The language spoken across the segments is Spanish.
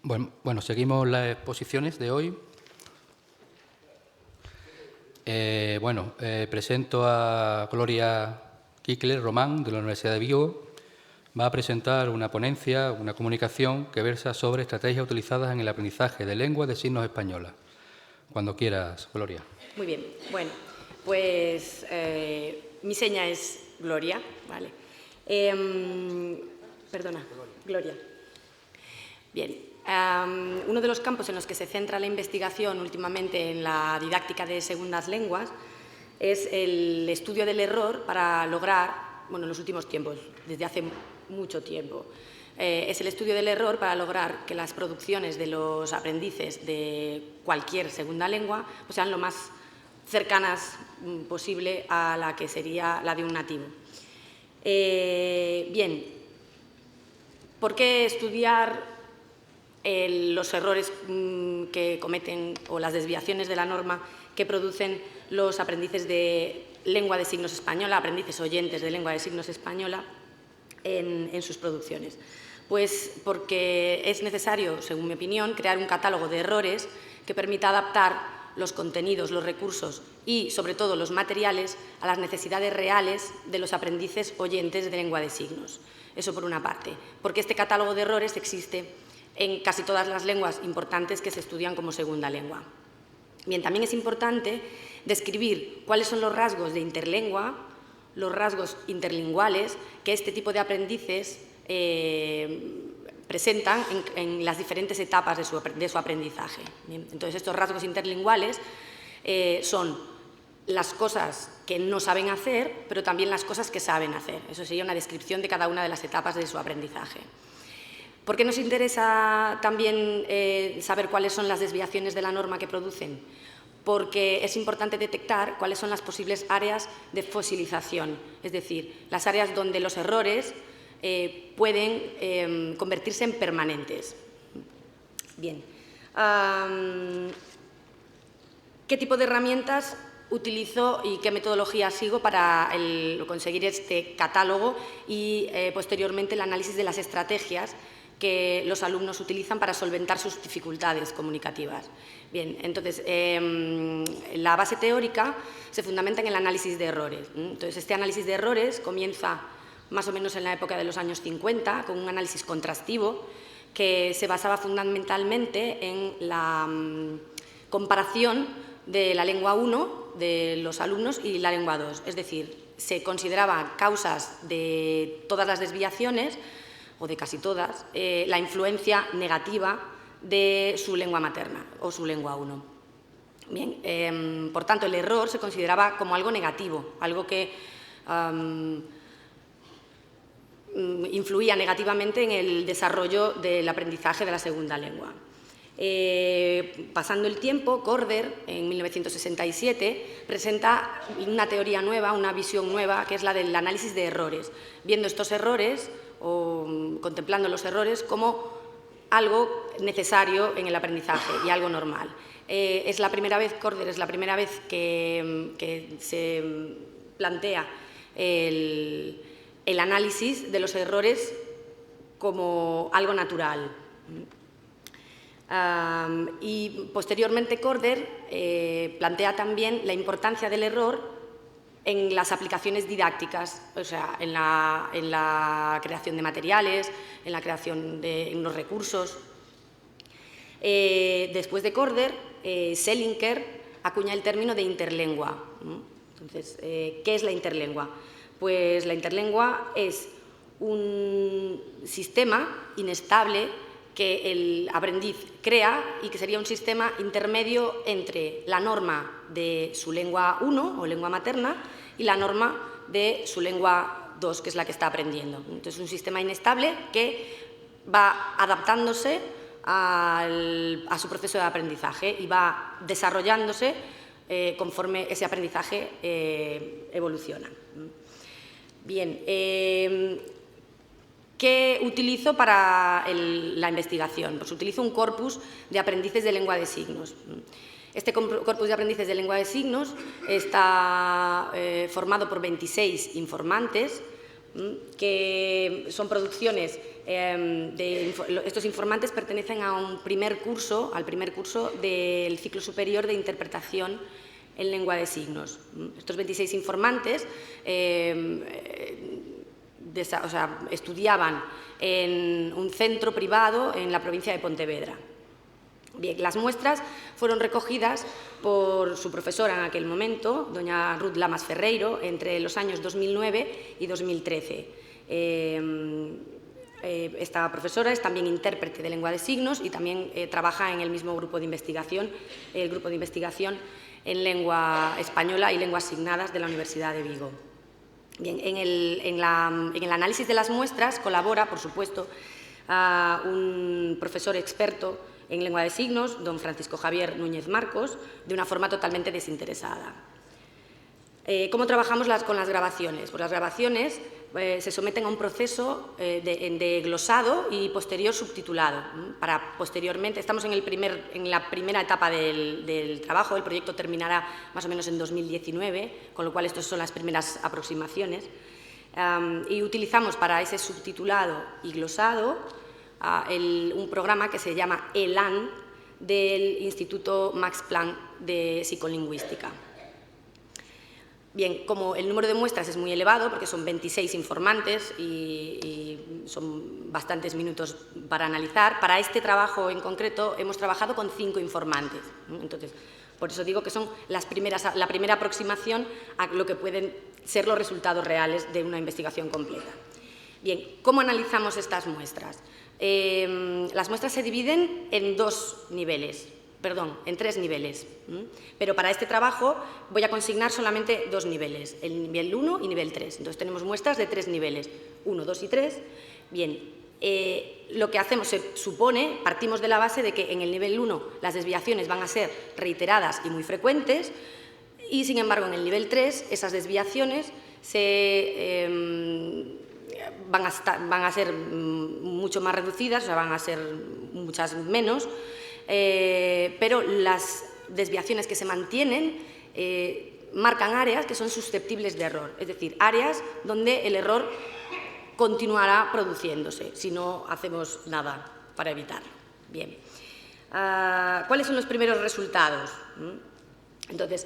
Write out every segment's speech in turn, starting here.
Bueno, seguimos las exposiciones de hoy. Presento a Gloria Kikler Román, de la Universidad de Vigo. Va a presentar una ponencia, una comunicación que versa sobre estrategias utilizadas en el aprendizaje de lengua de signos española. Cuando quieras, Gloria. Muy bien. Bueno, pues mi seña es Gloria, ¿vale? Gloria. Bien. Uno de los campos en los que se centra la investigación últimamente en la didáctica de segundas lenguas es el estudio del error para lograr, bueno, en los últimos tiempos, desde hace mucho tiempo, es el estudio del error para lograr que las producciones de los aprendices de cualquier segunda lengua pues, sean lo más cercanas posible a la que sería la de un nativo. Bien, ¿por qué estudiar los errores que cometen o las desviaciones de la norma que producen los aprendices de lengua de signos española, aprendices oyentes de lengua de signos española en sus producciones? Pues porque es necesario, según mi opinión, crear un catálogo de errores que permita adaptar los contenidos, los recursos y, sobre todo, los materiales a las necesidades reales de los aprendices oyentes de lengua de signos. Eso por una parte, porque este catálogo de errores existe en casi todas las lenguas importantes que se estudian como segunda lengua. Bien, también es importante describir cuáles son los rasgos de interlengua, los rasgos interlinguales que este tipo de aprendices presentan en las diferentes etapas de su aprendizaje. Bien, entonces, estos rasgos interlinguales son las cosas que no saben hacer, pero también las cosas que saben hacer. Eso sería una descripción de cada una de las etapas de su aprendizaje. ¿Por qué nos interesa también saber cuáles son las desviaciones de la norma que producen? Porque es importante detectar cuáles son las posibles áreas de fosilización, es decir, las áreas donde los errores pueden convertirse en permanentes. Bien. ¿Qué tipo de herramientas utilizo y qué metodología sigo para conseguir este catálogo y posteriormente el análisis de las estrategias que los alumnos utilizan para solventar sus dificultades comunicativas? Bien, entonces, la base teórica se fundamenta en el análisis de errores. Entonces, este análisis de errores comienza más o menos en la época de los años 50, con un análisis contrastivo que se basaba fundamentalmente en la comparación de la lengua 1 de los alumnos y la lengua 2. Es decir, se consideraban causas de todas las desviaciones, o de casi todas, la influencia negativa de su lengua materna o su lengua 1. Bien, por tanto, el error se consideraba como algo negativo, algo que influía negativamente en el desarrollo del aprendizaje de la segunda lengua. Pasando el tiempo, Corder, en 1967, presenta una teoría nueva, una visión nueva, que es la del análisis de errores, viendo estos errores o contemplando los errores como algo necesario en el aprendizaje y algo normal. Es la primera vez, Corder es la primera vez que se plantea el análisis de los errores como algo natural. Y posteriormente Corder plantea también la importancia del error en las aplicaciones didácticas, o sea, en la creación de materiales, en la creación de unos recursos. Después de Corder, Selinker acuña el término de interlengua. Entonces, ¿qué es la interlengua? Pues la interlengua es un sistema inestable que el aprendiz crea y que sería un sistema intermedio entre la norma de su lengua 1 o lengua materna y la norma de su lengua 2, que es la que está aprendiendo. Entonces, es un sistema inestable que va adaptándose a su proceso de aprendizaje y va desarrollándose conforme ese aprendizaje evoluciona. Bien, ¿qué utilizo para la investigación? Pues utilizo un corpus de aprendices de lengua de signos. Este corpus de aprendices de lengua de signos está formado por 26 informantes, que son producciones estos informantes pertenecen a al primer curso del ciclo superior de interpretación en lengua de signos. Estos 26 informantes estudiaban en un centro privado en la provincia de Pontevedra. Bien, las muestras fueron recogidas por su profesora en aquel momento, doña Ruth Lamas Ferreiro, entre los años 2009 y 2013. Esta profesora es también intérprete de lengua de signos y también trabaja en el mismo grupo de investigación, el grupo de investigación en lengua española y lenguas signadas de la Universidad de Vigo. Bien, en el análisis de las muestras colabora, por supuesto, a un profesor experto en lengua de signos, don Francisco Javier Núñez Marcos, de una forma totalmente desinteresada. ¿Cómo trabajamos con las grabaciones? Pues las grabaciones se someten a un proceso de glosado y posterior subtitulado. Para posteriormente, estamos en la primera etapa del trabajo, el proyecto terminará más o menos en 2019, con lo cual estas son las primeras aproximaciones. Y utilizamos para ese subtitulado y glosado un programa que se llama ELAN del Instituto Max Planck de Psicolingüística. Bien, como el número de muestras es muy elevado, porque son 26 informantes y son bastantes minutos para analizar, para este trabajo en concreto hemos trabajado con 5 informantes. Entonces, por eso digo que son la primera aproximación a lo que pueden ser los resultados reales de una investigación completa. Bien, ¿cómo analizamos estas muestras? Las muestras se dividen en en 3 niveles, pero para este trabajo voy a consignar solamente 2 niveles, el nivel 1 y nivel 3. Entonces tenemos muestras de 3 niveles, 1, 2 y 3. Bien, lo que hacemos partimos de la base de que en el nivel 1 las desviaciones van a ser reiteradas y muy frecuentes y, sin embargo, en el nivel 3 esas desviaciones van a ser mucho más reducidas, o sea, van a ser muchas menos, pero las desviaciones que se mantienen marcan áreas que son susceptibles de error, es decir, áreas donde el error continuará produciéndose si no hacemos nada para evitarlo. Bien, ¿cuáles son los primeros resultados? Entonces,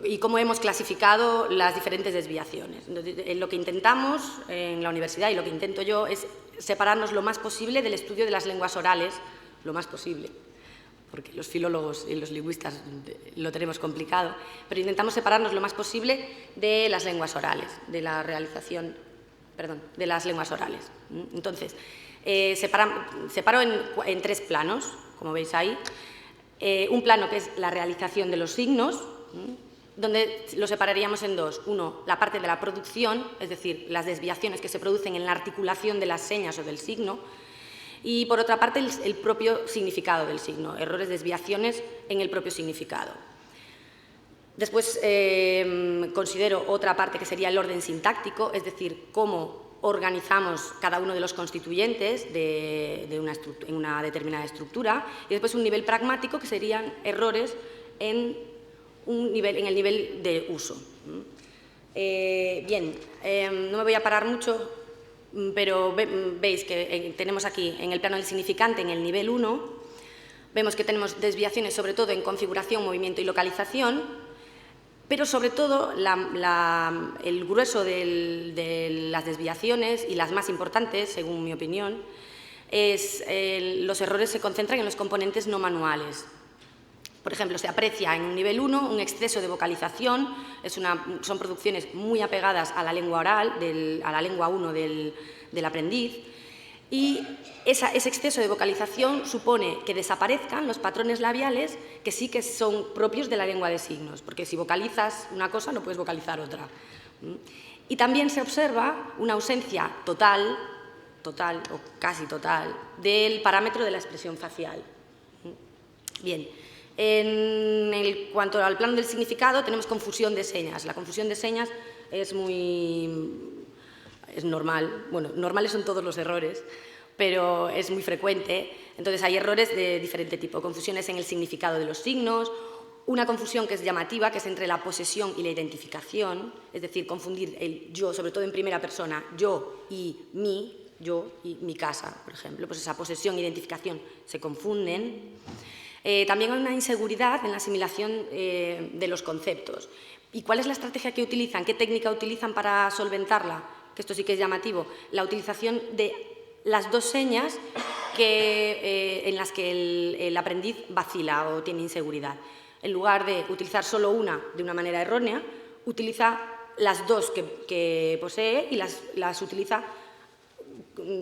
y cómo hemos clasificado las diferentes desviaciones. Entonces, lo que intentamos en la universidad y lo que intento yo es separarnos lo más posible del estudio de las lenguas orales, lo más posible, porque los filólogos y los lingüistas lo tenemos complicado, pero intentamos separarnos lo más posible de las lenguas orales, de la realización, de las lenguas orales. Entonces, separo en 3 planos, como veis ahí. Un plano que es la realización de los signos, donde lo separaríamos en 2. Uno, la parte de la producción, es decir, las desviaciones que se producen en la articulación de las señas o del signo, y por otra parte el propio significado del signo, errores, desviaciones en el propio significado. Después considero otra parte que sería el orden sintáctico, es decir, cómo organizamos cada uno de los constituyentes en una determinada estructura, y después un nivel pragmático que serían errores en el nivel de uso. Bien, no me voy a parar mucho, pero veis que tenemos aquí en el plano del significante, en el nivel 1, vemos que tenemos desviaciones sobre todo en configuración, movimiento y localización, pero sobre todo el grueso de las desviaciones y las más importantes, según mi opinión, los errores se concentran en los componentes no manuales. Por ejemplo, se aprecia en un nivel 1 un exceso de vocalización, son producciones muy apegadas a la lengua oral, a la lengua 1 del aprendiz, y ese exceso de vocalización supone que desaparezcan los patrones labiales que sí que son propios de la lengua de signos, porque si vocalizas una cosa no puedes vocalizar otra. Y también se observa una ausencia total o casi total del parámetro de la expresión facial. Bien. En cuanto al plano del significado, tenemos confusión de señas. La confusión de señas es normal. Bueno, normales son todos los errores, pero es muy frecuente. Entonces, hay errores de diferente tipo. Confusiones en el significado de los signos, una confusión que es llamativa, que es entre la posesión y la identificación, es decir, confundir el yo, sobre todo en primera persona, yo y mí, yo y mi casa, por ejemplo. Pues esa posesión e identificación se confunden. También hay una inseguridad en la asimilación de los conceptos. ¿Y cuál es la estrategia que utilizan? ¿Qué técnica utilizan para solventarla? Que esto sí que es llamativo. La utilización de las dos señas en las que el aprendiz vacila o tiene inseguridad. En lugar de utilizar solo una de una manera errónea, utiliza las dos que posee y las utiliza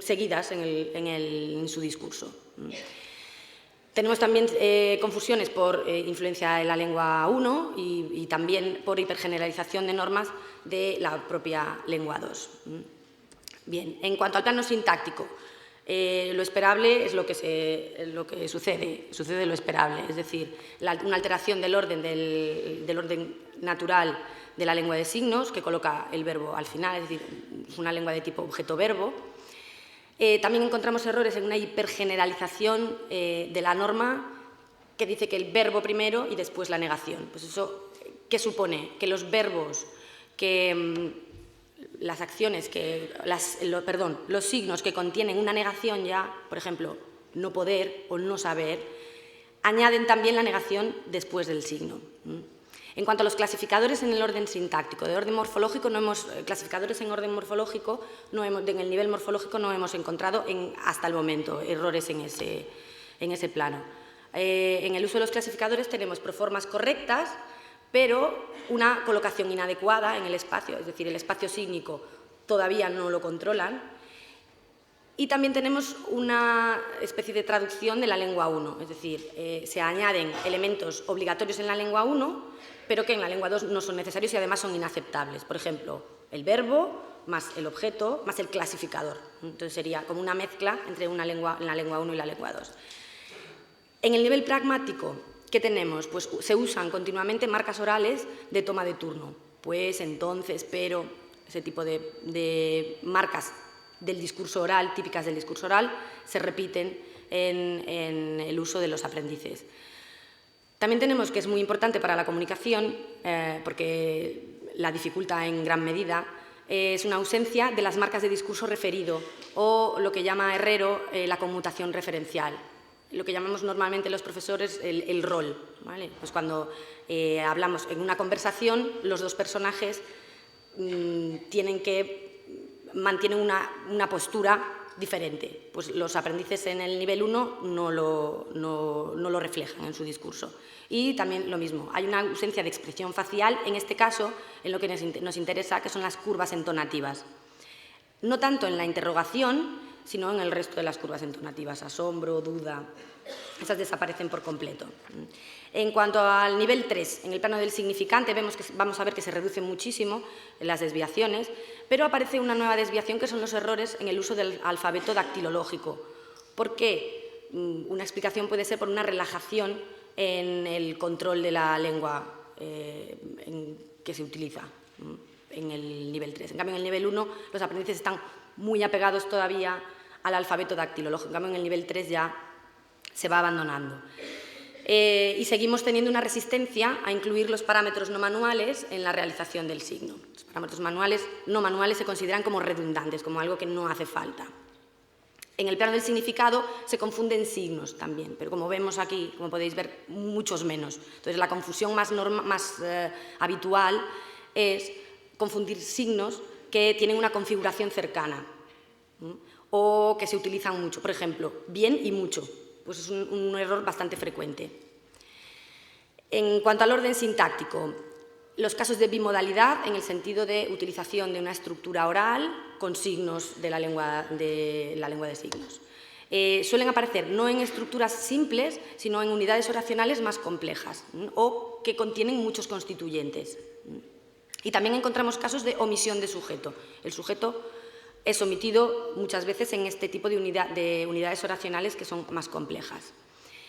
seguidas en su discurso. Tenemos también confusiones por influencia de la lengua 1 y también por hipergeneralización de normas de la propia lengua 2. Bien, en cuanto al plano sintáctico, lo esperable es lo que sucede lo esperable, es decir, una alteración del orden natural de la lengua de signos, que coloca el verbo al final, es decir, es una lengua de tipo objeto-verbo. También encontramos errores en una hipergeneralización de la norma que dice que el verbo primero y después la negación. Pues eso, ¿qué supone? Que los verbos, las acciones, los signos que contienen una negación ya, por ejemplo, no poder o no saber, añaden también la negación después del signo. En cuanto a los clasificadores en el orden sintáctico, de orden morfológico, clasificadores en orden morfológico, en el nivel morfológico no hemos encontrado hasta el momento errores en ese plano. En el uso de los clasificadores tenemos proformas correctas, pero una colocación inadecuada en el espacio, es decir, el espacio sígnico todavía no lo controlan. Y también tenemos una especie de traducción de la lengua 1, es decir, se añaden elementos obligatorios en la lengua 1, pero que en la lengua 2 no son necesarios y además son inaceptables. Por ejemplo, el verbo más el objeto más el clasificador. Entonces sería como una mezcla entre la lengua 1 y la lengua 2. En el nivel pragmático, ¿qué tenemos? Pues se usan continuamente marcas orales de toma de turno. Pues, entonces, pero, ese tipo de marcas del discurso oral, típicas del discurso oral, se repiten en el uso de los aprendices. También tenemos que es muy importante para la comunicación, porque la dificulta en gran medida, es una ausencia de las marcas de discurso referido o lo que llama Herrero la conmutación referencial, lo que llamamos normalmente los profesores el rol, ¿vale? Pues cuando hablamos en una conversación, los dos personajes mantienen una postura diferente. Pues los aprendices en el nivel 1 no lo reflejan en su discurso. Y también lo mismo, hay una ausencia de expresión facial, en este caso, en lo que nos interesa, que son las curvas entonativas. No tanto en la interrogación, sino en el resto de las curvas entonativas, asombro, duda, esas desaparecen por completo. En cuanto al nivel 3, en el plano del significante, vamos a ver que se reducen muchísimo las desviaciones, pero aparece una nueva desviación que son los errores en el uso del alfabeto dactilológico. ¿Por qué? Una explicación puede ser por una relajación en el control de la lengua que se utiliza en el nivel 3. En cambio, en el nivel 1 los aprendices están muy apegados todavía al alfabeto dactilológico. En cambio, en el nivel 3 ya se va abandonando. Y seguimos teniendo una resistencia a incluir los parámetros no manuales en la realización del signo. Los parámetros no manuales se consideran como redundantes, como algo que no hace falta. En el plano del significado se confunden signos también, pero como vemos aquí, como podéis ver, muchos menos. Entonces, la confusión más habitual es confundir signos que tienen una configuración cercana o que se utilizan mucho. Por ejemplo, bien y mucho. Pues es un error bastante frecuente. En cuanto al orden sintáctico, los casos de bimodalidad en el sentido de utilización de una estructura oral con signos de la lengua de signos. Suelen aparecer no en estructuras simples, sino en unidades oracionales más complejas o que contienen muchos constituyentes. Y también encontramos casos de omisión de sujeto. El sujeto es omitido muchas veces en este tipo de unidades oracionales que son más complejas.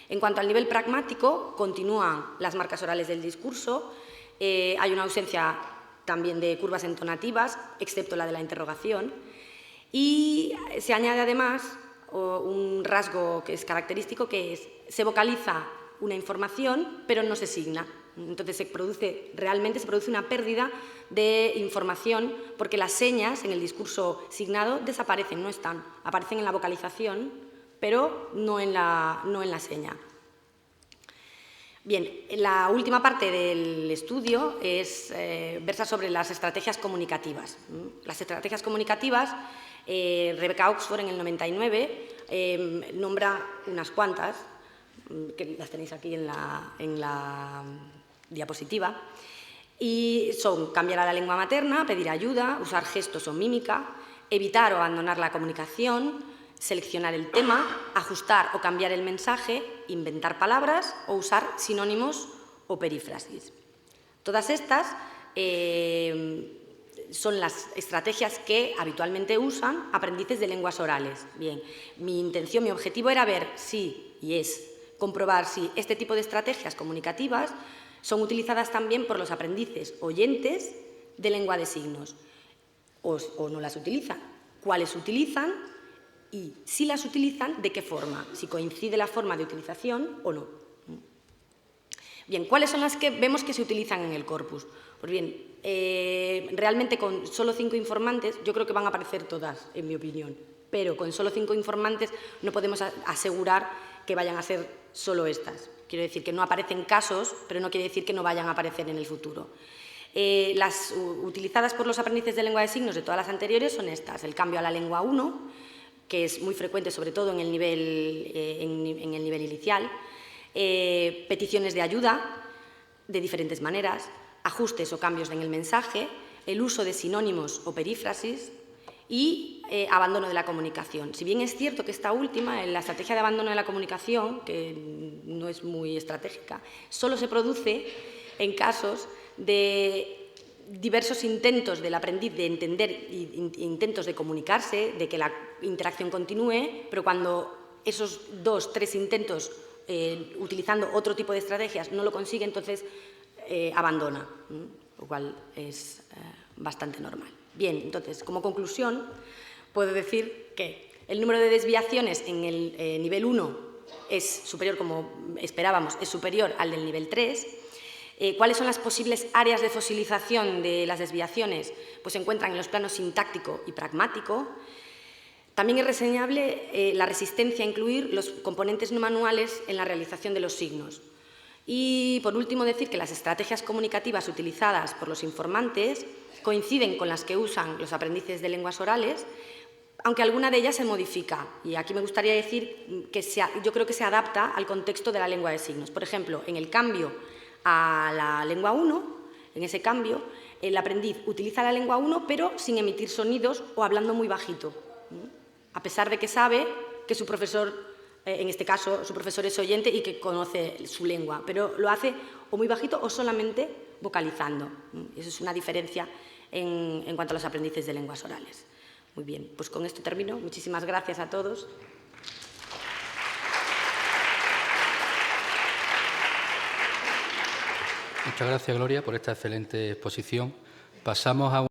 En cuanto al nivel pragmático, continúan las marcas orales del discurso, hay una ausencia también de curvas entonativas, excepto la de la interrogación, y se añade además un rasgo que es característico, que es se vocaliza una información, pero no se signa. Entonces, realmente se produce una pérdida de información porque las señas en el discurso signado desaparecen, no están. Aparecen en la vocalización, pero no en la seña. Bien, la última parte del estudio versa sobre las estrategias comunicativas. Las estrategias comunicativas, Rebecca Oxford en el 99 nombra unas cuantas, que las tenéis aquí en la diapositiva, y son cambiar a la lengua materna, pedir ayuda, usar gestos o mímica, evitar o abandonar la comunicación, seleccionar el tema, ajustar o cambiar el mensaje, inventar palabras o usar sinónimos o perífrasis. Todas estas son las estrategias que habitualmente usan aprendices de lenguas orales. Bien, mi objetivo era ver si, comprobar si este tipo de estrategias comunicativas son utilizadas también por los aprendices oyentes de lengua de signos o no las utilizan, cuáles utilizan y si las utilizan, de qué forma, si coincide la forma de utilización o no. Bien, ¿cuáles son las que vemos que se utilizan en el corpus? Pues bien, realmente con solo 5 informantes, yo creo que van a aparecer todas, en mi opinión, pero con solo 5 informantes no podemos asegurar que vayan a ser solo estas. Quiero decir que no aparecen casos, pero no quiere decir que no vayan a aparecer en el futuro. Las utilizadas por los aprendices de lengua de signos de todas las anteriores son estas: el cambio a la lengua 1, que es muy frecuente sobre todo en el nivel inicial, peticiones de ayuda de diferentes maneras, ajustes o cambios en el mensaje, el uso de sinónimos o perífrasis y abandono de la comunicación. Si bien es cierto que esta última, la estrategia de abandono de la comunicación, que no es muy estratégica, solo se produce en casos de diversos intentos del aprendiz de entender e intentos de comunicarse, de que la interacción continúe, pero cuando esos 2 o 3 intentos utilizando otro tipo de estrategias no lo consigue, entonces abandona, lo cual es bastante normal. Bien, entonces, como conclusión, puedo decir que el número de desviaciones en el nivel 1 es superior, como esperábamos, es superior al del nivel 3. ¿Cuáles son las posibles áreas de fosilización de las desviaciones? Pues se encuentran en los planos sintáctico y pragmático. También es reseñable la resistencia a incluir los componentes no manuales en la realización de los signos. Y, por último, decir que las estrategias comunicativas utilizadas por los informantes coinciden con las que usan los aprendices de lenguas orales, aunque alguna de ellas se modifica. Y aquí me gustaría decir que yo creo que se adapta al contexto de la lengua de signos. Por ejemplo, en el cambio a la lengua 1, en ese cambio, el aprendiz utiliza la lengua 1, pero sin emitir sonidos o hablando muy bajito, a pesar de que sabe que su profesor, en este caso, su profesor es oyente y que conoce su lengua, pero lo hace o muy bajito o solamente vocalizando. Eso es una diferencia en cuanto a los aprendices de lenguas orales. Muy bien, pues con esto termino. Muchísimas gracias a todos. Muchas gracias, Gloria, por esta excelente exposición. Pasamos a